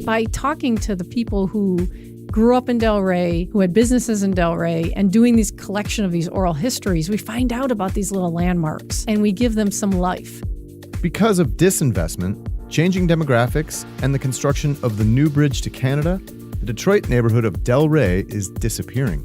by talking to the people who grew up in Delray, who had businesses in Delray, and doing these collection of these oral histories, we find out about these little landmarks and we give them some life. Because of disinvestment, changing demographics, and the construction of the new bridge to Canada, the Detroit neighborhood of Delray is disappearing.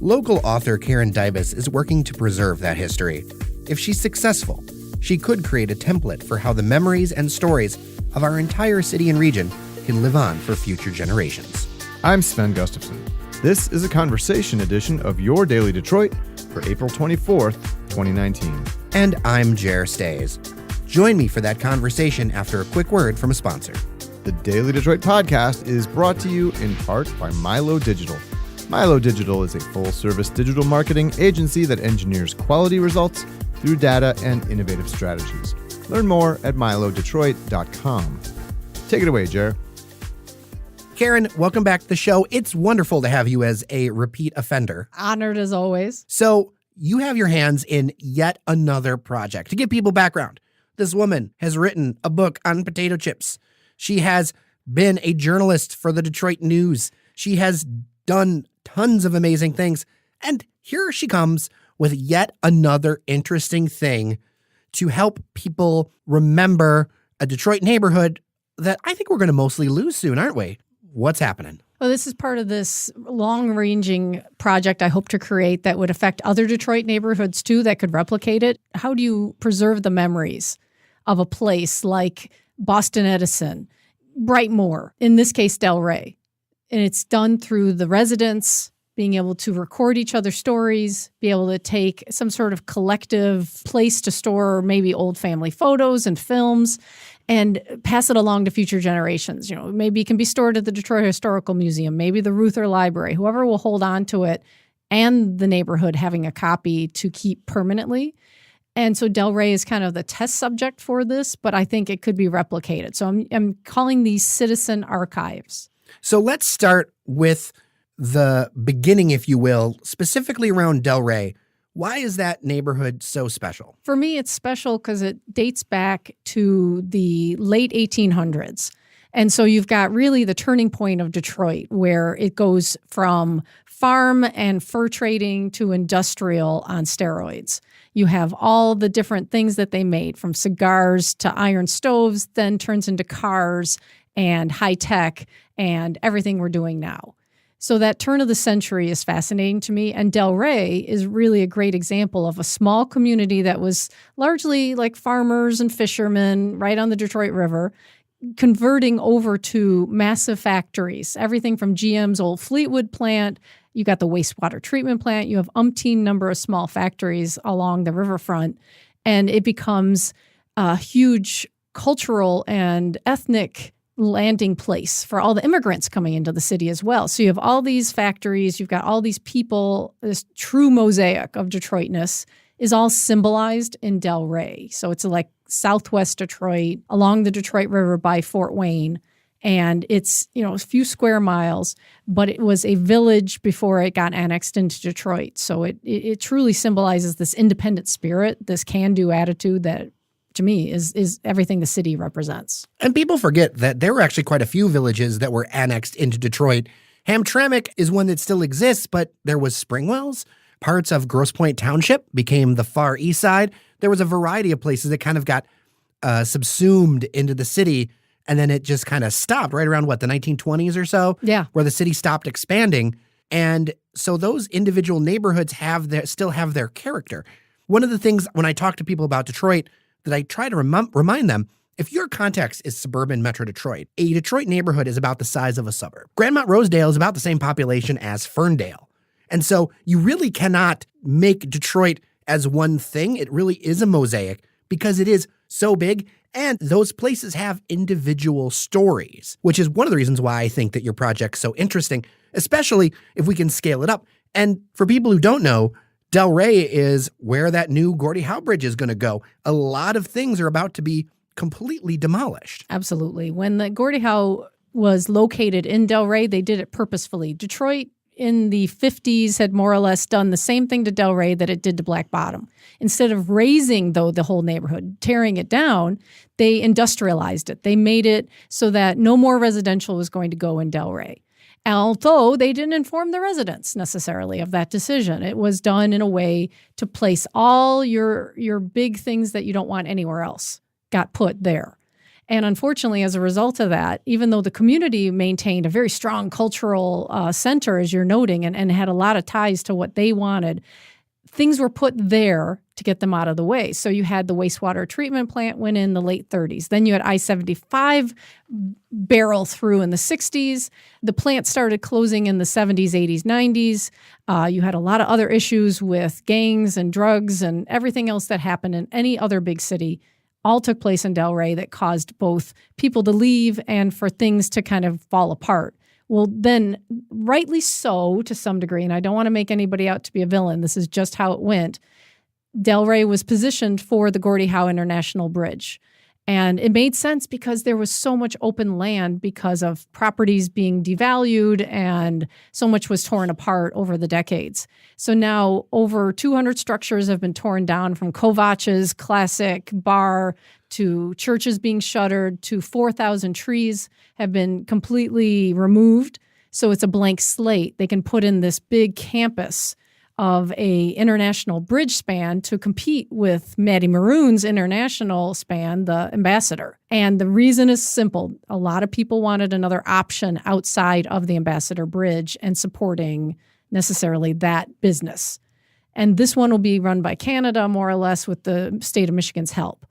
Local author Karen Dybis is working to preserve that history. If she's successful, she could create a template for how the memories and stories of our entire city and region can live on for future generations. I'm Sven Gustafson. This is a conversation edition of Your Daily Detroit for April 24th, 2019. And I'm Jer Stays. Join me for that conversation after a quick word from a sponsor. The Daily Detroit podcast is brought to you in part by Milo Digital. Milo Digital is a full-service digital marketing agency that engineers quality results through data and innovative strategies. Learn more at milodetroit.com. Take it away, Jer. Karen, welcome back to the show. It's wonderful to have you as a repeat offender. Honored as always. So you have your hands in yet another project. To give people background, this woman has written a book on potato chips. She has been a journalist for the Detroit News. She has done tons of amazing things. And here she comes with yet another interesting thing to help people remember a Detroit neighborhood that I think we're going to mostly lose soon, aren't we? What's happening? Well, this is part of this long-ranging project I hope to create that would affect other Detroit neighborhoods too, that could replicate it. How do you preserve the memories of a place like Boston Edison, Brightmoor, in this case, Delray? And it's done through the residents being able to record each other's stories, be able to take some sort of collective place to store maybe old family photos and films and pass it along to future generations. You know, maybe it can be stored at the Detroit Historical Museum, maybe the Ruther Library, whoever will hold on to it, and the neighborhood having a copy to keep permanently. And so Delray is kind of the test subject for this, but I think it could be replicated. So I'm calling these citizen archives. So let's start with the beginning, if you will, specifically around Delray. Why is that neighborhood so special? For me, it's special because it dates back to the late 1800s. And so you've got really the turning point of Detroit, where it goes from farm and fur trading to industrial on steroids. You have all the different things that they made, from cigars to iron stoves, then turns into cars and high tech and everything we're doing now. So that turn of the century is fascinating to me. And Delray is really a great example of a small community that was largely like farmers and fishermen right on the Detroit River, converting over to massive factories, everything from GM's old Fleetwood plant. You got the wastewater treatment plant. You have umpteen number of small factories along the riverfront. And it becomes a huge cultural and ethnic landing place for all the immigrants coming into the city as well. So you have all these factories, you've got all these people, this true mosaic of Detroitness is all symbolized in Delray. So it's like southwest Detroit, along the Detroit River by Fort Wayne. And it's, a few square miles, but it was a village before it got annexed into Detroit. So it truly symbolizes this independent spirit, this can-do attitude that, to me, is everything the city represents. And people forget that there were actually quite a few villages that were annexed into Detroit. Hamtramck is one that still exists, but there was Springwells. Parts of Grosse Pointe Township became the far east side. There was a variety of places that kind of got subsumed into the city, and then it just kind of stopped right around, the 1920s or so? Yeah. Where the city stopped expanding. And so those individual neighborhoods still have their character. One of the things when I talk to people about Detroit that I try to remind them, if your context is suburban Metro Detroit, a Detroit neighborhood is about the size of a suburb. Grandmont Rosedale is about the same population as Ferndale. And so you really cannot make Detroit as one thing. It really is a mosaic because it is so big, and those places have individual stories, which is one of the reasons why I think that your project's so interesting, especially if we can scale it up. And for people who don't know, Delray is where that new Gordie Howe Bridge is going to go. A lot of things are about to be completely demolished. Absolutely. When the Gordie Howe was located in Delray, they did it purposefully. Detroit in the 50s had more or less done the same thing to Delray that it did to Black Bottom. Instead of raising, though, the whole neighborhood, tearing it down, they industrialized it. They made it so that no more residential was going to go in Delray. Although they didn't inform the residents necessarily of that decision. It was done in a way to place all your big things that you don't want anywhere else got put there. And unfortunately, as a result of that, even though the community maintained a very strong cultural center, as you're noting, and had a lot of ties to what they wanted, things were put there to get them out of the way. So you had the wastewater treatment plant went in the late 30s. Then you had I-75 barrel through in the 60s. The plant started closing in the 70s, 80s, 90s. You had a lot of other issues with gangs and drugs and everything else that happened in any other big city all took place in Delray that caused both people to leave and for things to kind of fall apart. Well, then, rightly so to some degree, and I don't want to make anybody out to be a villain. This is just how it went. Delray was positioned for the Gordie Howe International Bridge. And it made sense because there was so much open land because of properties being devalued and so much was torn apart over the decades. So now over 200 structures have been torn down, from Kovach's classic bar to churches being shuttered to 4,000 trees have been completely removed. So it's a blank slate. They can put in this big campus of a international bridge span to compete with Matty Maroon's international span, the Ambassador. And the reason is simple. A lot of people wanted another option outside of the Ambassador Bridge and supporting necessarily that business. And this one will be run by Canada, more or less, with the state of Michigan's help.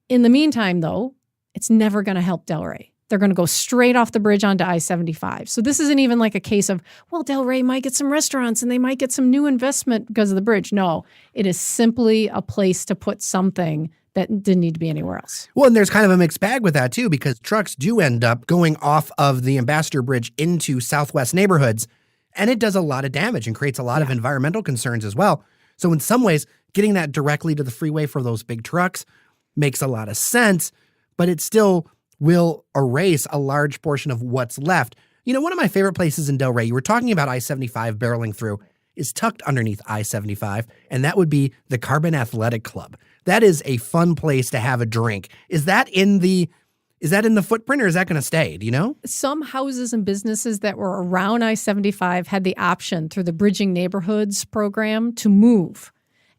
In the meantime, though, it's never going to help Delray. They're going to go straight off the bridge onto I-75. So this isn't even like a case of, well, Delray might get some restaurants and they might get some new investment because of the bridge. No, it is simply a place to put something that didn't need to be anywhere else. Well, and there's kind of a mixed bag with that, too, because trucks do end up going off of the Ambassador Bridge into Southwest neighborhoods, and it does a lot of damage and creates a lot of environmental concerns as well. So in some ways, getting that directly to the freeway for those big trucks makes a lot of sense, but it still will erase a large portion of what's left. You know, one of my favorite places in Delray, you were talking about I-75 barreling through, is tucked underneath I-75, and that would be the Carbon Athletic Club. That is a fun place to have a drink. Is that in the footprint, or is that going to stay? Do you know? Some houses and businesses that were around I-75 had the option through the Bridging Neighborhoods program to move.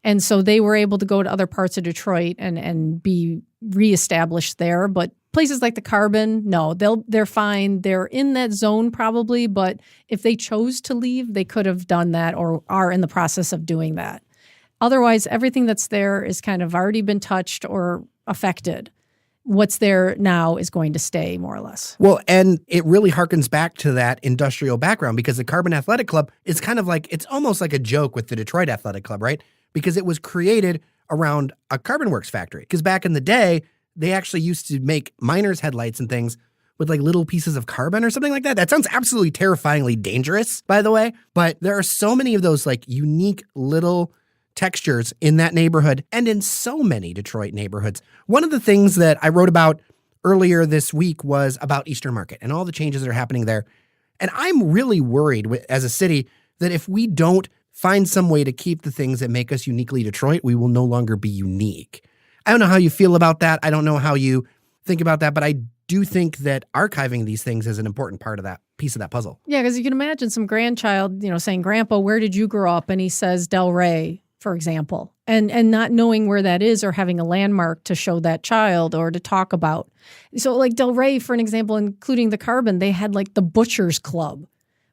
And so they were able to go to other parts of Detroit and be reestablished there. But places like the Carbon, no, they're fine. They're in that zone probably, but if they chose to leave, they could have done that or are in the process of doing that. Otherwise, everything that's there is kind of already been touched or affected. What's there now is going to stay, more or less. Well, and it really harkens back to that industrial background, because the Carbon Athletic Club is kind of like, it's almost like a joke with the Detroit Athletic Club, right? Because it was created around a carbon works factory. Because back in the day, they actually used to make miners' headlights and things with like little pieces of carbon or something like that. That sounds absolutely terrifyingly dangerous, by the way. But there are so many of those like unique little textures in that neighborhood and in so many Detroit neighborhoods. One of the things that I wrote about earlier this week was about Eastern Market and all the changes that are happening there. And I'm really worried as a city that if we don't find some way to keep the things that make us uniquely Detroit, we will no longer be unique. I don't know how you feel about that. I don't know how you think about that, but I do think that archiving these things is an important part of that piece of that puzzle. Yeah, because you can imagine some grandchild, saying, Grandpa, where did you grow up? And he says, Delray, for example, and not knowing where that is or having a landmark to show that child or to talk about. So like Delray, for an example, including the Carbon, they had like the Butcher's Club,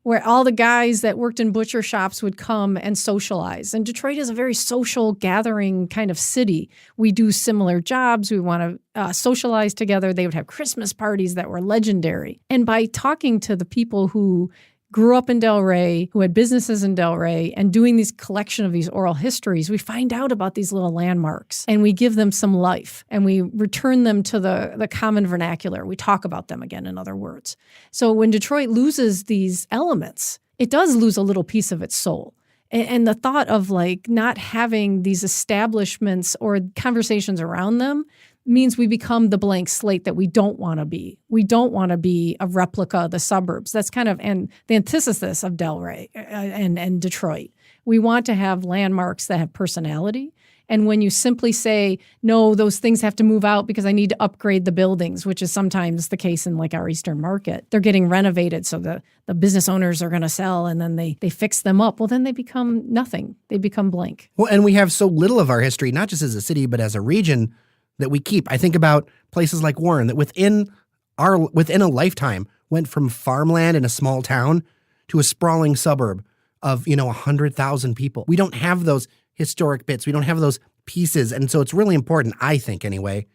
where all the guys that worked in butcher shops would come and socialize. And Detroit is a very social gathering kind of city. We do similar jobs. We want to socialize together. They would have Christmas parties that were legendary. And by talking to the people who grew up in Delray, who had businesses in Delray, and doing these collection of these oral histories, we find out about these little landmarks and we give them some life and we return them to the common vernacular. We talk about them again, in other words. So when Detroit loses these elements, it does lose a little piece of its soul. And the thought of like not having these establishments or conversations around them means we become the blank slate that we don't want to be. We don't want to be a replica of the suburbs. That's kind of the antithesis of Delray and Detroit. We want to have landmarks that have personality. And when you simply say, no, those things have to move out because I need to upgrade the buildings, which is sometimes the case in like our Eastern Market, they're getting renovated. So the business owners are going to sell and then they fix them up. Well, then they become nothing. They become blank. Well, and we have so little of our history, not just as a city, but as a region that we keep. I think about places like Warren that within a lifetime went from farmland in a small town to a sprawling suburb of, 100,000 people. We don't have those historic bits. We don't have those pieces. And so it's really important, I think anyway,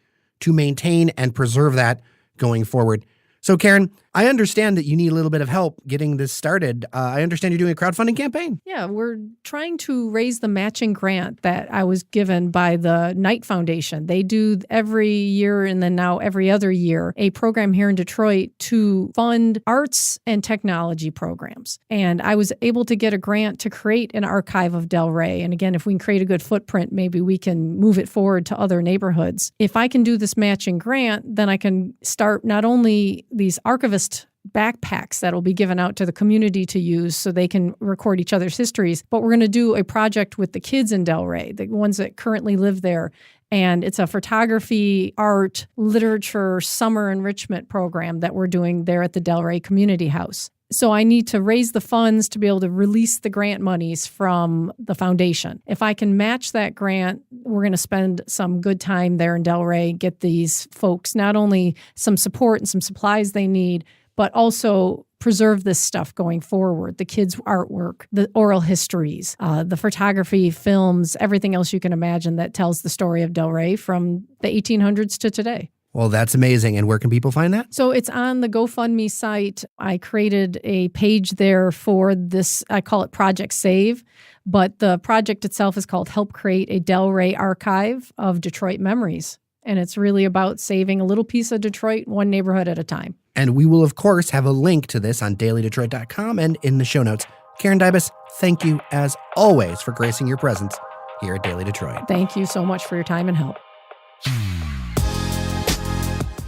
to maintain and preserve that going forward. So Karen, I understand that you need a little bit of help getting this started. I understand you're doing a crowdfunding campaign. Yeah, we're trying to raise the matching grant that I was given by the Knight Foundation. They do every year and then now every other year a program here in Detroit to fund arts and technology programs. And I was able to get a grant to create an archive of Delray. And again, if we can create a good footprint, maybe we can move it forward to other neighborhoods. If I can do this matching grant, then I can start not only these archivist backpacks that will be given out to the community to use so they can record each other's histories. But we're going to do a project with the kids in Delray, the ones that currently live there. And it's a photography, art, literature, summer enrichment program that we're doing there at the Delray Community House. So I need to raise the funds to be able to release the grant monies from the foundation. If I can match that grant, we're going to spend some good time there in Delray, get these folks not only some support and some supplies they need, but also preserve this stuff going forward, the kids' artwork, the oral histories, the photography, films, everything else you can imagine that tells the story of Delray from the 1800s to today. Well, that's amazing. And where can people find that? So it's on the GoFundMe site. I created a page there for this. I call it Project Save, but the project itself is called Help Create a Delray Archive of Detroit Memories. And it's really about saving a little piece of Detroit, one neighborhood at a time. And we will, of course, have a link to this on dailydetroit.com and in the show notes. Karen Dybis, thank you, as always, for gracing your presence here at Daily Detroit. Thank you so much for your time and help.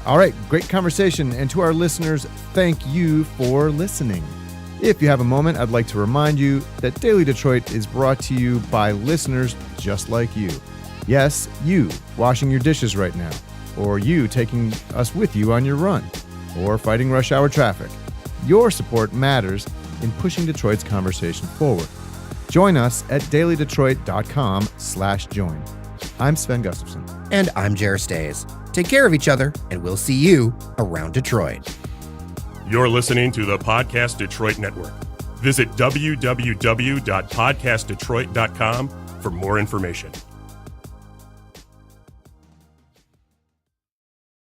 All right, great conversation. And to our listeners, thank you for listening. If you have a moment, I'd like to remind you that Daily Detroit is brought to you by listeners just like you. Yes, you washing your dishes right now, or you taking us with you on your run, or fighting rush hour traffic. Your support matters in pushing Detroit's conversation forward. Join us at dailydetroit.com/join. I'm Sven Gustafson. And I'm Jer Stays. Take care of each other, and we'll see you around Detroit. You're listening to the Podcast Detroit Network. Visit www.podcastdetroit.com for more information.